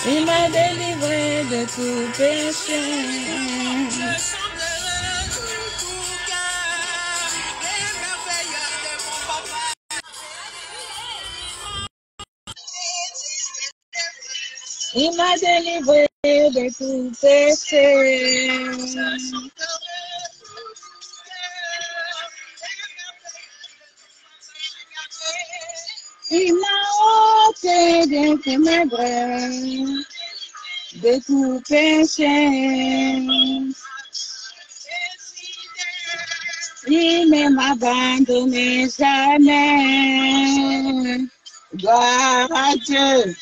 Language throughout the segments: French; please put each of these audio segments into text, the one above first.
Il m'a délivré de tout péché. Il m'a délivré de tout péché. Il m'a ôté de ténèbres, de tout péché. Il ne m'a abandonné jamais. Gloire à Dieu,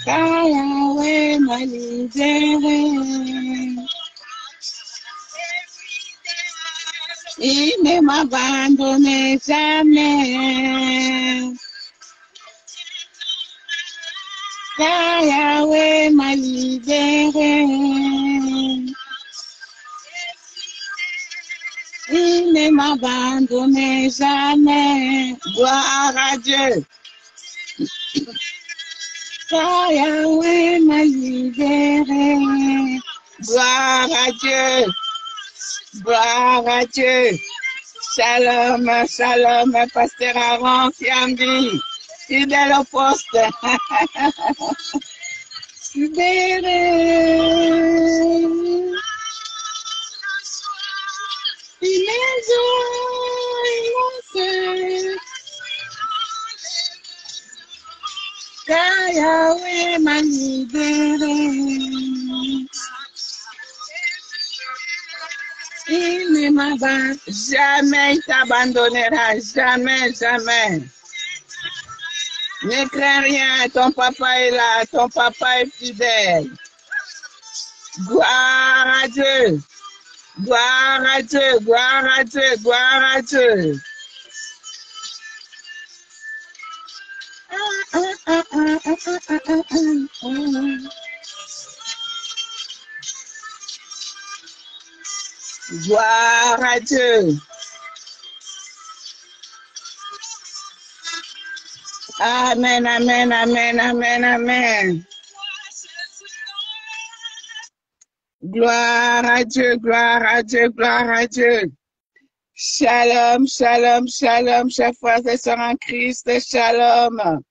car Yahweh m'a libéré. Il ne m'a abandonné jamais. Car Yahweh m'a libéré. Il ne m'a abandonné jamais. Gloire à Dieu. Car Yahweh m'a libéré. Gloire à Dieu. Gloire à Dieu. Shalom, shalom, Pasteur Aaron Fiambi. Fidèle au poste. Libéré. Il est joyeux. Car Yahweh m'a libéré. Il ne m'abandonnera jamais, il t'abandonnera jamais, jamais. Ne crains rien, ton papa est là, ton papa est fidèle. Gloire à Dieu, gloire à Dieu, gloire à Dieu, gloire à Dieu. Gloire à Dieu. Amen, amen, amen, amen, amen. Gloire à Dieu, gloire à Dieu, gloire à Dieu. Shalom, shalom, shalom, chers frères et sœurs en Christ, shalom.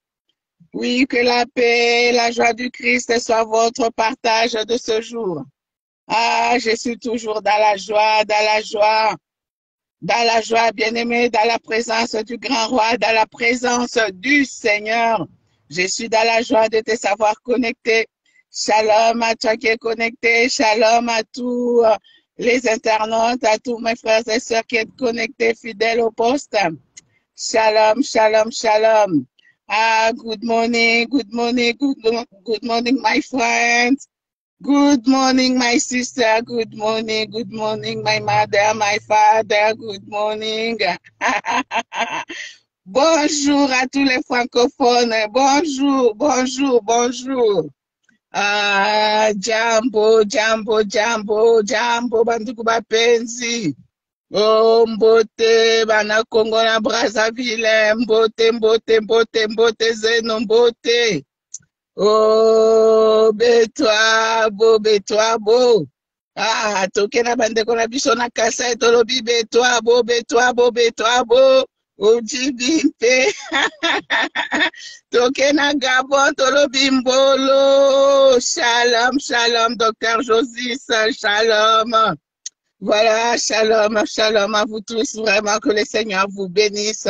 Oui, que la paix, la joie du Christ soit votre partage de ce jour. Ah, je suis toujours dans la joie, bien-aimé, dans la présence du grand roi, dans la présence du Seigneur. Je suis dans la joie de te savoir connecté. Shalom à toi qui es connecté, shalom à tous les internautes, à tous mes frères et sœurs qui sont connectés, fidèles au poste. Shalom, shalom, shalom. Ah, good morning, good morning, good morning, my friends. Good morning, my sister. Good morning, my mother, my father. Good morning. Bonjour à tous les francophones. Bonjour, bonjour, bonjour. Ah, jambo, jambo, jambo, jambo, banduku bapenzi. Oh, mbote, bana Congo na Brazzaville. Mbote, mbote, mbote, mbote, zeno, mbote. Oh, betwabo, betwabo. Ah, toke na bandeko na biso na kasa etolobi betwabo, betwabo, betwabo. Ojibi mpe. Toke na Gabon tolobi mbolo. Shalom, shalom, Docteur Josis, shalom. Voilà, shalom, shalom à vous tous. Vraiment que le Seigneur vous bénisse,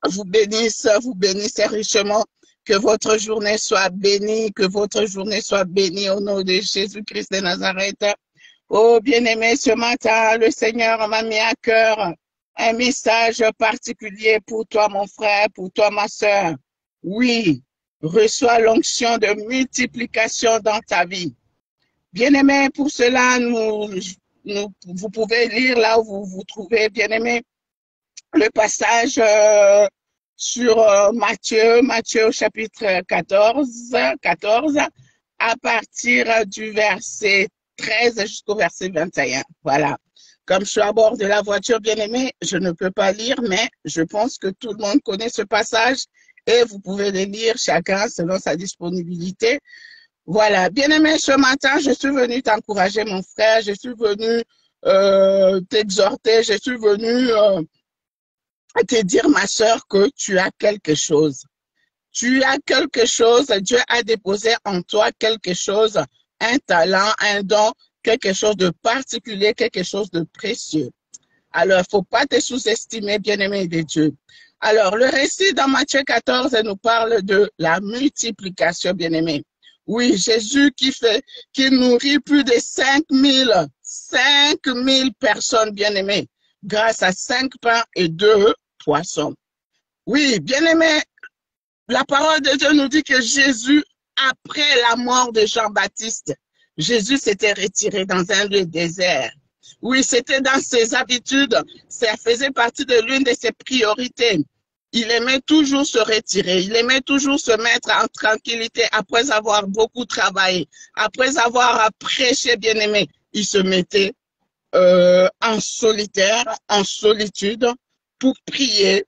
vous bénisse, vous bénisse richement. Que votre journée soit bénie, que votre journée soit bénie au nom de Jésus-Christ de Nazareth. Oh, bien-aimé, ce matin, le Seigneur m'a mis à cœur un message particulier pour toi, mon frère, pour toi, ma sœur. Oui, reçois l'onction de multiplication dans ta vie. Bien-aimé, pour cela, vous pouvez lire là où vous vous trouvez, bien-aimé, le passage sur Matthieu au chapitre 14, à partir du verset 13 jusqu'au verset 21. Voilà. Comme je suis à bord de la voiture, bien-aimé, je ne peux pas lire, mais je pense que tout le monde connaît ce passage et vous pouvez le lire chacun selon sa disponibilité. Voilà, bien-aimé, ce matin, je suis venu t'encourager, mon frère, je suis venu t'exhorter, je suis venu te dire, ma sœur, que tu as quelque chose. Tu as quelque chose, Dieu a déposé en toi quelque chose, un talent, un don, quelque chose de particulier, quelque chose de précieux. Alors, il ne faut pas te sous-estimer, bien-aimé de Dieu. Alors, le récit dans Matthieu 14 nous parle de la multiplication, bien-aimé. Oui, Jésus qui nourrit plus de 5 000 personnes, bien-aimées, grâce à 5 pains et 2 poissons. Oui, bien-aimé, la parole de Dieu nous dit que Jésus, après la mort de Jean-Baptiste, Jésus s'était retiré dans un lieu désert. Oui, c'était dans ses habitudes, ça faisait partie de l'une de ses priorités. Il aimait toujours se retirer, il aimait toujours se mettre en tranquillité après avoir beaucoup travaillé, après avoir prêché, bien-aimé. Il se mettait en solitaire, en solitude, pour prier,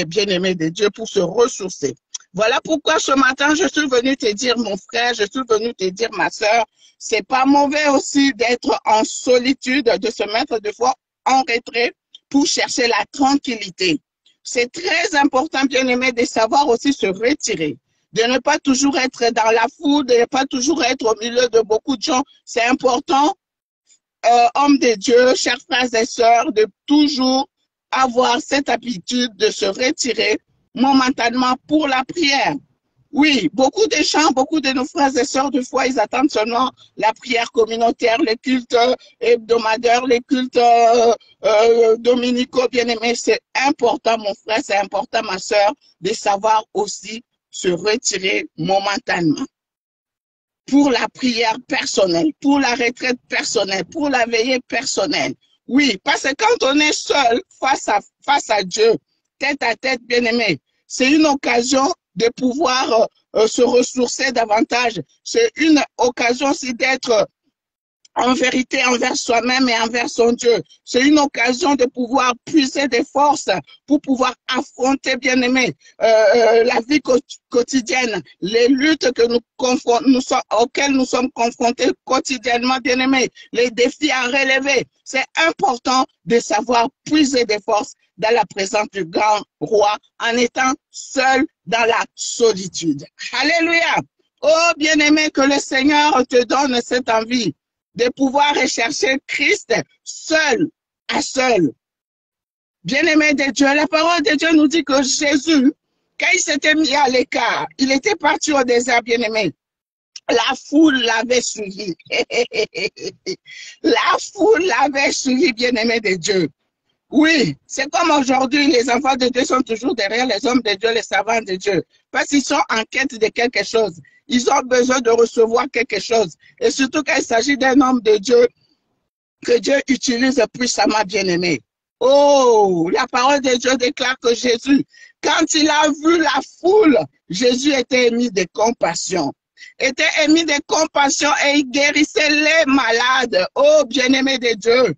bien-aimé de Dieu, pour se ressourcer. Voilà pourquoi ce matin, je suis venu te dire, mon frère, je suis venu te dire, ma soeur, c'est pas mauvais aussi d'être en solitude, de se mettre des fois en retrait pour chercher la tranquillité. C'est très important, bien-aimé, de savoir aussi se retirer, de ne pas toujours être dans la foule, de ne pas toujours être au milieu de beaucoup de gens. C'est important, hommes de Dieu, chers frères et sœurs, de toujours avoir cette habitude de se retirer momentanément pour la prière. Oui, beaucoup de gens, beaucoup de nos frères et sœurs, des fois, ils attendent seulement la prière communautaire, les cultes hebdomadaires, les cultes dominicaux, bien-aimés. C'est important, mon frère, c'est important, ma sœur, de savoir aussi se retirer momentanément pour la prière personnelle, pour la retraite personnelle, pour la veillée personnelle. Oui, parce que quand on est seul face à Dieu, tête à tête, bien-aimé, c'est une occasion de pouvoir se ressourcer davantage. C'est une occasion aussi d'être en vérité envers soi-même et envers son Dieu. C'est une occasion de pouvoir puiser des forces pour pouvoir affronter, bien-aimé, la vie quotidienne, les luttes que auxquelles nous sommes confrontés quotidiennement, bien-aimé, les défis à relever. C'est important de savoir puiser des forces dans la présence du grand roi en étant seul dans la solitude. Alléluia! Oh, bien-aimé, que le Seigneur te donne cette envie de pouvoir rechercher Christ seul à seul. Bien-aimé de Dieu, la parole de Dieu nous dit que Jésus, quand il s'était mis à l'écart, il était parti au désert, bien-aimé. La foule l'avait suivi. La foule l'avait suivi, bien-aimé de Dieu. Oui, c'est comme aujourd'hui, les enfants de Dieu sont toujours derrière les hommes de Dieu, les savants de Dieu, parce qu'ils sont en quête de quelque chose. Ils ont besoin de recevoir quelque chose. Et surtout quand il s'agit d'un homme de Dieu que Dieu utilise puissamment, bien-aimé. Oh, la parole de Dieu déclare que Jésus, quand il a vu la foule, Jésus était ému de compassion. Était ému de compassion et il guérissait les malades. Oh, bien-aimé de Dieu.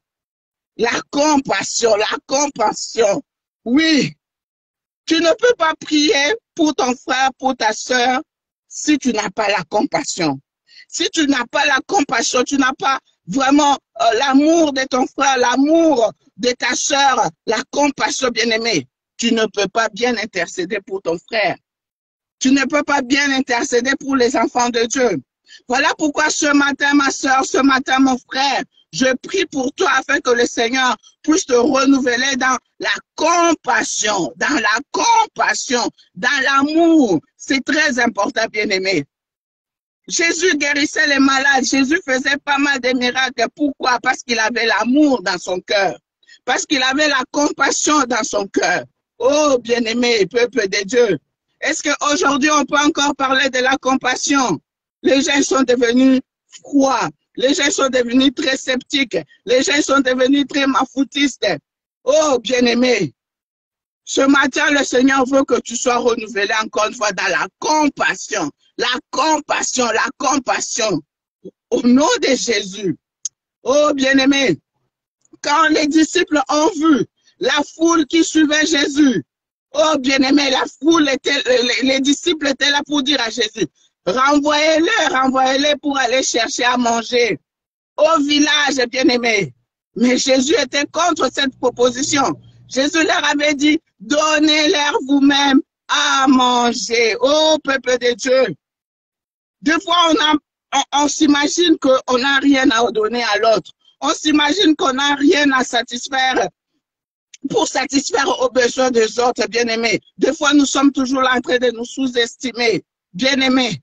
La compassion, la compassion. Oui, tu ne peux pas prier pour ton frère, pour ta soeur, si tu n'as pas la compassion. Si tu n'as pas la compassion, tu n'as pas vraiment l'amour de ton frère, l'amour de ta soeur, la compassion, bien-aimée, tu ne peux pas bien intercéder pour ton frère. Tu ne peux pas bien intercéder pour les enfants de Dieu. Voilà pourquoi ce matin, ma soeur, ce matin, mon frère, je prie pour toi afin que le Seigneur puisse te renouveler dans la compassion, dans l'amour. C'est très important, bien-aimé. Jésus guérissait les malades. Jésus faisait pas mal de miracles. Pourquoi? Parce qu'il avait l'amour dans son cœur. Parce qu'il avait la compassion dans son cœur. Oh, bien-aimé, peuple de Dieu. Est-ce qu'aujourd'hui, on peut encore parler de la compassion? Les gens sont devenus froids. Les gens sont devenus très sceptiques. Les gens sont devenus très mafoutistes. Oh, bien-aimé, ce matin, le Seigneur veut que tu sois renouvelé encore une fois dans la compassion. La compassion, la compassion. Au nom de Jésus. Oh, bien-aimé, quand les disciples ont vu la foule qui suivait Jésus, oh, bien-aimé, la foule était, les disciples étaient là pour dire à Jésus, Renvoyez-les pour aller chercher à manger au village, bien-aimés. Mais Jésus était contre cette proposition. Jésus leur avait dit, donnez-leur vous-même à manger, ô peuple de Dieu. Des fois, on s'imagine qu'on n'a rien à donner à l'autre. On s'imagine qu'on n'a rien à satisfaire pour satisfaire aux besoins des autres, bien-aimés. Des fois, nous sommes toujours là en train de nous sous-estimer, bien-aimés.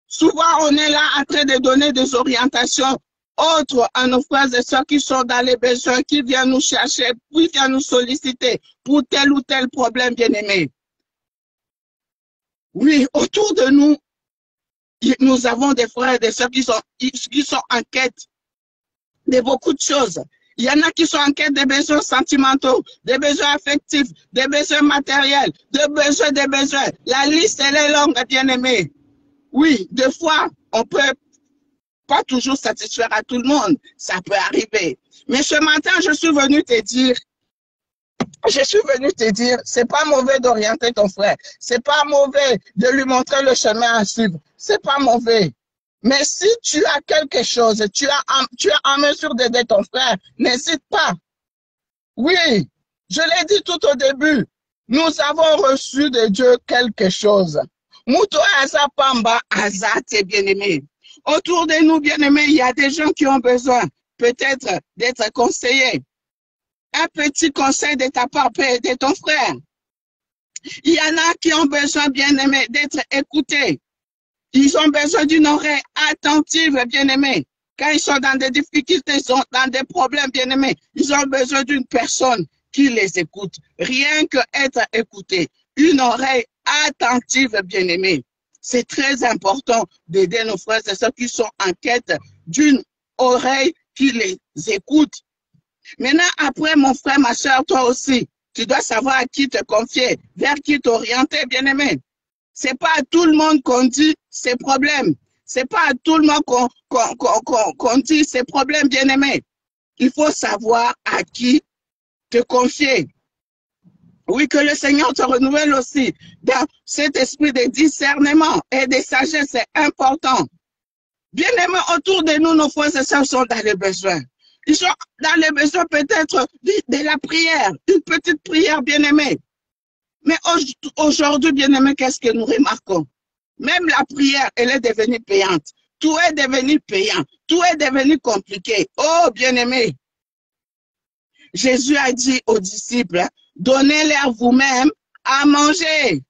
Souvent, on est là en train de donner des orientations autres à nos frères et sœurs qui sont dans les besoins, qui viennent nous chercher, qui viennent nous solliciter pour tel ou tel problème, bien-aimés. Oui, autour de nous, nous avons des frères et des sœurs qui sont en quête de beaucoup de choses. Il y en a qui sont en quête des besoins sentimentaux, des besoins affectifs, des besoins matériels, des besoins. La liste, elle est longue, bien-aimés. Oui, des fois, on peut pas toujours satisfaire à tout le monde. Ça peut arriver. Mais ce matin, je suis venu te dire, c'est pas mauvais d'orienter ton frère. C'est pas mauvais de lui montrer le chemin à suivre. C'est pas mauvais. Mais si tu as quelque chose, tu es en mesure d'aider ton frère, n'hésite pas. Oui, je l'ai dit tout au début. Nous avons reçu de Dieu quelque chose. Muto Aza Pamba Aza, tes bien-aimés. Autour de nous, bien-aimés, il y a des gens qui ont besoin peut-être d'être conseillés. Un petit conseil de ta part peut aider ton frère. Il y en a qui ont besoin, bien-aimés, d'être écoutés. Ils ont besoin d'une oreille attentive, bien-aimés. Quand ils sont dans des difficultés, ils sont dans des problèmes, bien-aimés, ils ont besoin d'une personne qui les écoute. Rien que être écouté. Une oreille attentive, bien-aimés. C'est très important d'aider nos frères et ceux qui sont en quête d'une oreille qui les écoute. Maintenant, après, mon frère, ma soeur, toi aussi, tu dois savoir à qui te confier, vers qui t'orienter, bien-aimé. C'est pas à tout le monde qu'on dit ses problèmes. C'est pas à tout le monde qu'on dit ses problèmes, bien-aimé. Il faut savoir à qui te confier. Oui, que le Seigneur te renouvelle aussi dans cet esprit de discernement et de sagesse, c'est important. Bien-aimés, autour de nous, nos frères et sœurs sont dans les besoins. Ils sont dans les besoins peut-être de la prière, une petite prière, bien-aimée. Mais aujourd'hui, bien-aimés, qu'est-ce que nous remarquons? Même la prière, elle est devenue payante. Tout est devenu payant. Tout est devenu compliqué. Oh, bien-aimés, Jésus a dit aux disciples, donnez-leur vous-même à manger.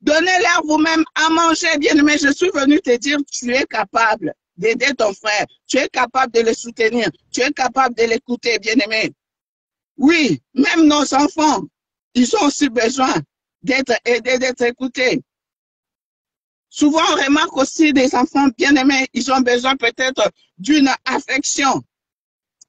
Donnez-leur vous-même à manger, bien-aimé. Je suis venu te dire, tu es capable d'aider ton frère. Tu es capable de le soutenir. Tu es capable de l'écouter, bien-aimé. Oui, même nos enfants, ils ont aussi besoin d'être aidés, d'être écoutés. Souvent, on remarque aussi des enfants bien-aimés, ils ont besoin peut-être d'une affection.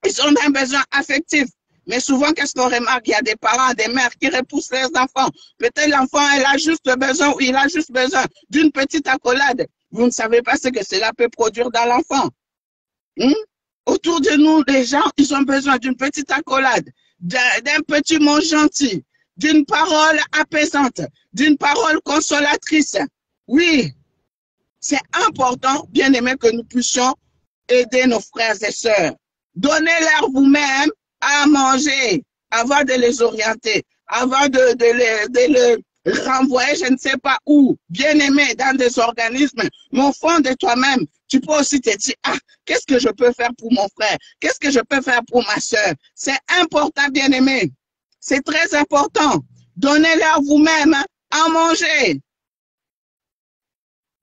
Ils ont un besoin affectif. Mais souvent, qu'est-ce qu'on remarque? Il y a des parents, des mères qui repoussent leurs enfants. Peut-être l'enfant, il a juste besoin, ou il a juste besoin d'une petite accolade. Vous ne savez pas ce que cela peut produire dans l'enfant. Autour de nous, les gens, ils ont besoin d'une petite accolade, d'un petit mot gentil, d'une parole apaisante, d'une parole consolatrice. Oui, c'est important, bien aimé, que nous puissions aider nos frères et sœurs. Donnez-leur vous-même à manger, avant de les orienter, avant de les renvoyer, je ne sais pas où, bien aimé, dans des organismes. Mais au fond de toi-même, tu peux aussi te dire, ah, qu'est-ce que je peux faire pour mon frère? Qu'est-ce que je peux faire pour ma soeur? C'est important, bien aimé. C'est très important. Donnez-leur vous-même à manger.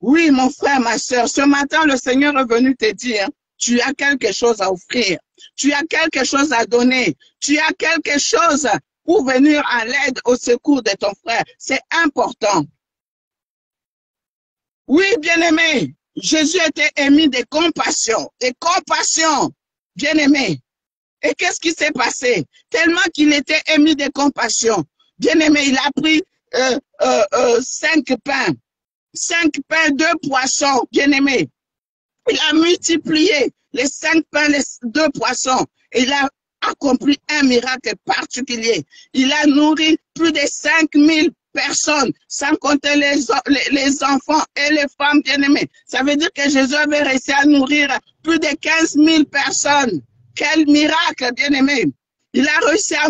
Oui, mon frère, ma soeur, ce matin, le Seigneur est venu te dire, tu as quelque chose à offrir. Tu as quelque chose à donner. Tu as quelque chose pour venir à l'aide, au secours de ton frère. C'est important. Oui, bien-aimé, Jésus était émis de compassion. De compassion, bien-aimé. Et qu'est-ce qui s'est passé? Tellement qu'il était émis de compassion. Bien-aimé, il a pris 5 pains. 5 pains, 2 poissons, bien-aimé. Il a multiplié les 5 pains, les 2 poissons. Il a accompli un miracle particulier. Il a nourri plus de 5000 personnes, sans compter les enfants et les femmes bien-aimées. Ça veut dire que Jésus avait réussi à nourrir plus de 15 000 personnes. Quel miracle, bien-aimé! Il a réussi à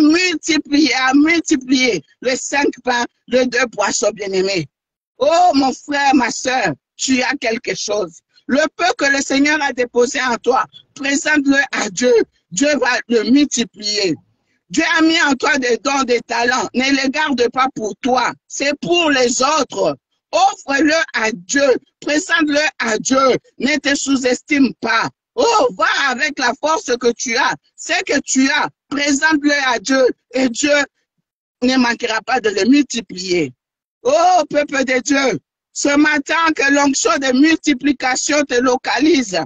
multiplier les 5 pains, les 2 poissons, bien-aimés. Oh, mon frère, ma soeur, tu as quelque chose. Le peu que le Seigneur a déposé en toi, présente-le à Dieu. Dieu va le multiplier. Dieu a mis en toi des dons, des talents. Ne les garde pas pour toi. C'est pour les autres. Offre-le à Dieu. Présente-le à Dieu. Ne te sous-estime pas. Oh, va avec la force que tu as. Ce que tu as, présente-le à Dieu. Et Dieu ne manquera pas de le multiplier. Oh, peuple de Dieu, ce matin que l'onction de multiplication te localise.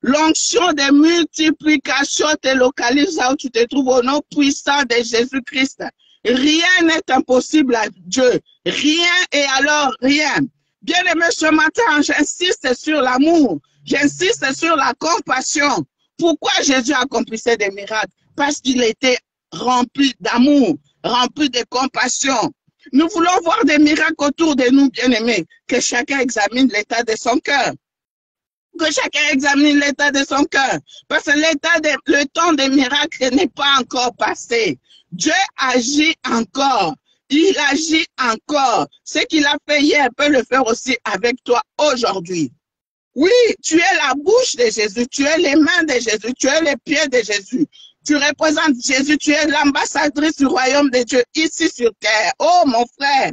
L'onction de multiplication te localise là où tu te trouves au nom puissant de Jésus-Christ. Rien n'est impossible à Dieu. Rien et alors rien. Bien-aimé, ce matin, j'insiste sur l'amour. J'insiste sur la compassion. Pourquoi Jésus accomplissait des miracles? Parce qu'il était rempli d'amour, rempli de compassion. Nous voulons voir des miracles autour de nous, bien-aimés. Que chacun examine l'état de son cœur. Que chacun examine l'état de son cœur. Parce que le temps des miracles n'est pas encore passé. Dieu agit encore. Il agit encore. Ce qu'il a fait hier peut le faire aussi avec toi aujourd'hui. Oui, tu es la bouche de Jésus. Tu es les mains de Jésus. Tu es les pieds de Jésus. Tu représentes Jésus. Tu es l'ambassadrice du royaume de Dieu ici sur terre. Oh, mon frère,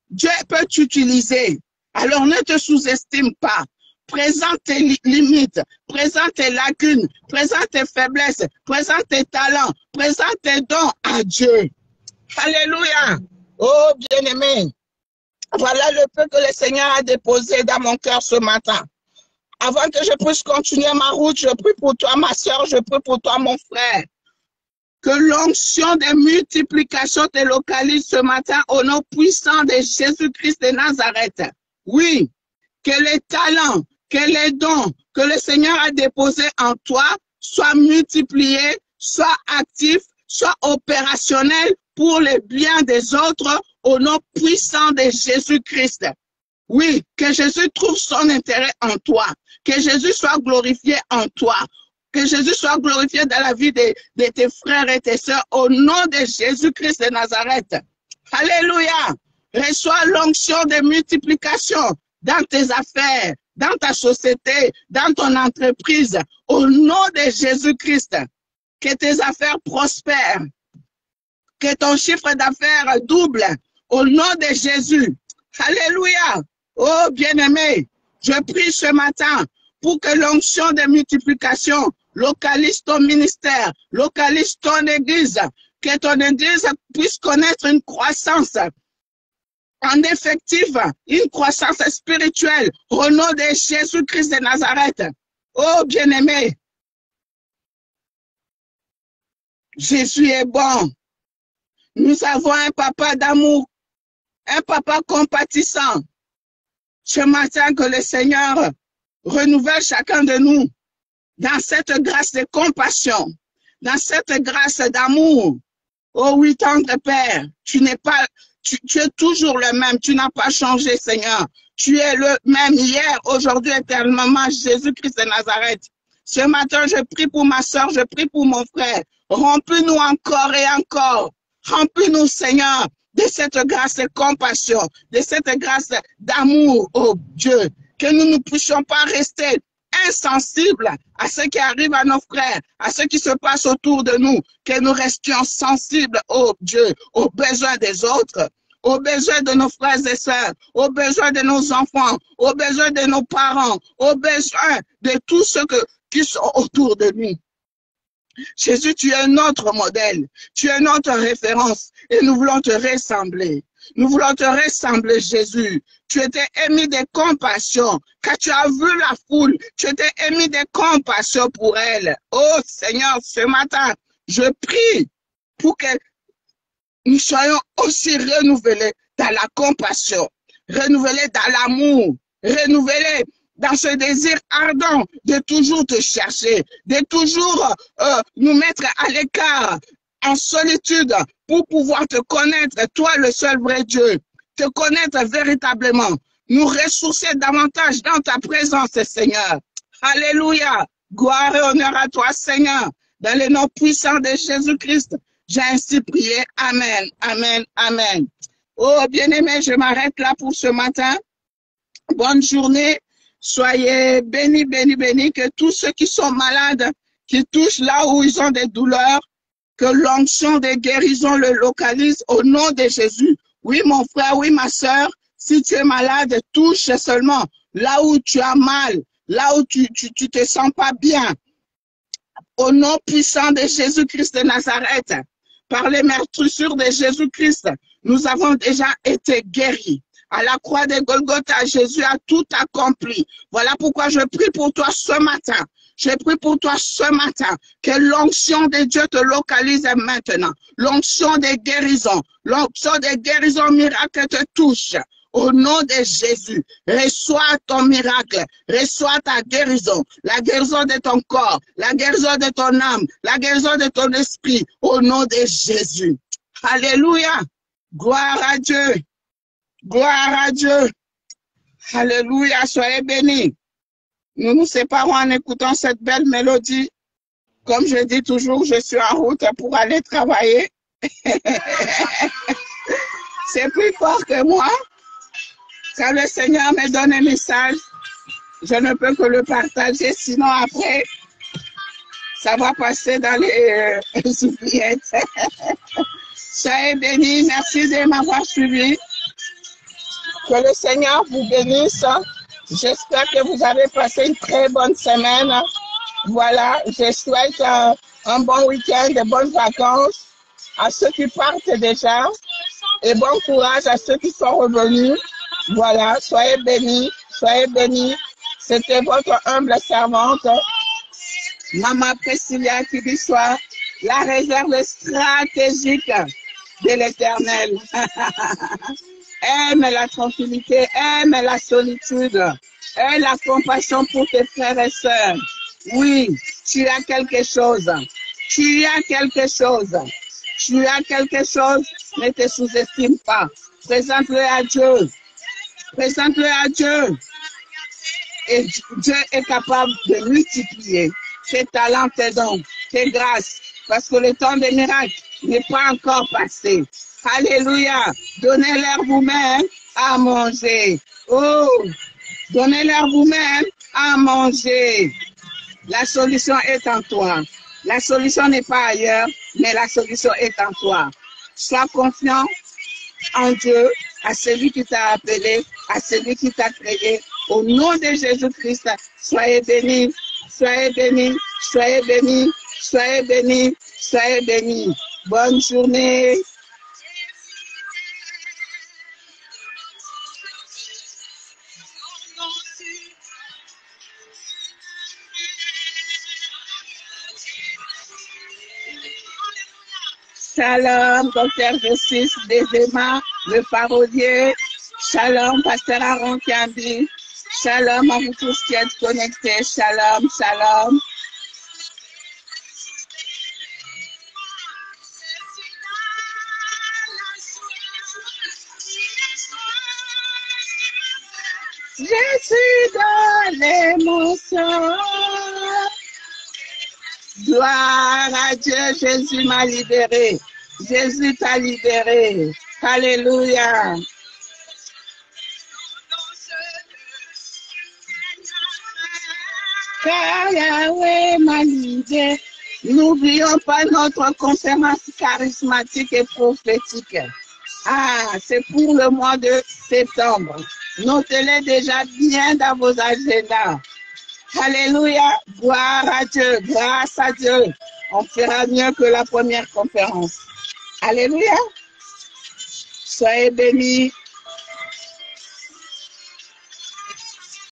Dieu peut t'utiliser. Alors ne te sous-estime pas. Présente tes limites, présente tes lacunes, présente tes faiblesses, présente tes talents, présente tes dons à Dieu. Alléluia. Oh, bien-aimé, voilà le peu que le Seigneur a déposé dans mon cœur ce matin. Avant que je puisse continuer ma route, je prie pour toi, ma soeur, je prie pour toi, mon frère. Que l'onction de multiplication te localise ce matin au nom puissant de Jésus-Christ de Nazareth. Oui, que les talents, que les dons que le Seigneur a déposés en toi soient multipliés, soient actifs, soient opérationnels pour le bien des autres au nom puissant de Jésus-Christ. Oui, que Jésus trouve son intérêt en toi, que Jésus soit glorifié en toi, que Jésus soit glorifié dans la vie de tes frères et tes sœurs au nom de Jésus-Christ de Nazareth. Alléluia. Reçois l'onction de multiplication dans tes affaires, dans ta société, dans ton entreprise, au nom de Jésus-Christ. Que tes affaires prospèrent, que ton chiffre d'affaires double, au nom de Jésus. Alléluia. Oh, bien-aimé, je prie ce matin pour que l'onction de multiplication localise ton ministère, localise ton église, que ton église puisse connaître une croissance en effectif, une croissance spirituelle au nom de Jésus-Christ de Nazareth. Oh, bien-aimé, Jésus est bon. Nous avons un papa d'amour, un papa compatissant. Ce matin, que le Seigneur renouvelle chacun de nous dans cette grâce de compassion, dans cette grâce d'amour. Oh oui, tendre Père, tu es toujours le même, tu n'as pas changé, Seigneur. Tu es le même hier, aujourd'hui, éternellement, Jésus-Christ de Nazareth. Ce matin, je prie pour ma soeur, je prie pour mon frère. Remplis-nous encore et encore. Remplis-nous, Seigneur, de cette grâce de compassion, de cette grâce d'amour, oh Dieu, que nous ne puissions pas rester insensibles à ce qui arrive à nos frères, à ce qui se passe autour de nous, que nous restions sensibles, oh Dieu, aux besoins des autres, aux besoins de nos frères et sœurs, aux besoins de nos enfants, aux besoins de nos parents, aux besoins de tous ceux qui sont autour de nous. Jésus, tu es notre modèle, tu es notre référence et nous voulons te ressembler. Nous voulons te ressembler, Jésus. Tu étais émis de compassion. Quand tu as vu la foule, tu étais émis de compassion pour elle. Oh Seigneur, ce matin, je prie pour que nous soyons aussi renouvelés dans la compassion, renouvelés dans l'amour, renouvelés dans ce désir ardent de toujours te chercher, de toujours nous mettre à l'écart, en solitude, pour pouvoir te connaître, toi le seul vrai Dieu, te connaître véritablement, nous ressourcer davantage dans ta présence, Seigneur. Alléluia. Gloire et honneur à toi, Seigneur. Dans le nom puissant de Jésus-Christ, j'ai ainsi prié. Amen, amen, amen. Oh, bien-aimés, je m'arrête là pour ce matin. Bonne journée. Soyez bénis, bénis, bénis. Que tous ceux qui sont malades, qui touchent là où ils ont des douleurs, que l'onction de guérison le localise au nom de Jésus. Oui, mon frère, oui, ma soeur, si tu es malade, touche seulement là où tu as mal, là où tu te sens pas bien. Au nom puissant de Jésus-Christ de Nazareth, par les meurtrissures de Jésus-Christ, nous avons déjà été guéris. À la croix de Golgotha, Jésus a tout accompli. Voilà pourquoi je prie pour toi ce matin. Je prie pour toi ce matin que l'onction de Dieu te localise maintenant. L'onction de guérison miracle te touche. Au nom de Jésus, reçois ton miracle, reçois ta guérison, la guérison de ton corps, la guérison de ton âme, la guérison de ton esprit, au nom de Jésus. Alléluia. Gloire à Dieu. Gloire à Dieu. Alléluia. Soyez bénis. Nous nous séparons en écoutant cette belle mélodie. Comme je dis toujours, je suis en route pour aller travailler. C'est plus fort que moi. Quand le Seigneur me donne un message, je ne peux que le partager, sinon après, ça va passer dans les oubliettes. Soyez bénis, merci de m'avoir suivi. Que le Seigneur vous bénisse. J'espère que vous avez passé une très bonne semaine. Voilà, je souhaite un bon week-end, de bonnes vacances à ceux qui partent déjà et bon courage à ceux qui sont revenus. Voilà, soyez bénis, soyez bénis. C'était votre humble servante, Maman Priscilla, qui dit soit la réserve stratégique de l'Éternel. Aime la tranquillité, aime la solitude, aime la compassion pour tes frères et sœurs. Oui, tu as quelque chose, tu as quelque chose, tu as quelque chose, ne te sous-estime pas. Présente-le à Dieu. Présente-le à Dieu. Et Dieu est capable de multiplier tes talents, tes dons, tes grâces. Parce que le temps des miracles n'est pas encore passé. Alléluia. Donnez-leur vous-même à manger. Oh, donnez-leur vous-même à manger. La solution est en toi. La solution n'est pas ailleurs, mais la solution est en toi. Sois confiant en Dieu, à celui qui t'a appelé, à celui qui t'a créé. Au nom de Jésus-Christ, soyez bénis, soyez bénis, soyez bénis, soyez bénis, soyez bénis. Bonne journée. Shalom, docteur Justice Desema, le parolier. Shalom, pasteur Aaron Kiambi. Shalom à vous tous qui êtes connectés. Shalom, shalom. Je suis dans l'émotion. Gloire à Dieu, Jésus m'a libéré. Jésus t'a libéré. Alléluia. Car Yahweh m'a libéré. N'oublions pas notre conférence charismatique et prophétique. Ah, c'est pour le mois de septembre. Notez-les déjà bien dans vos agendas. Alléluia, gloire à Dieu, grâce à Dieu. On fera mieux que la première conférence. Alléluia. Soyez bénis,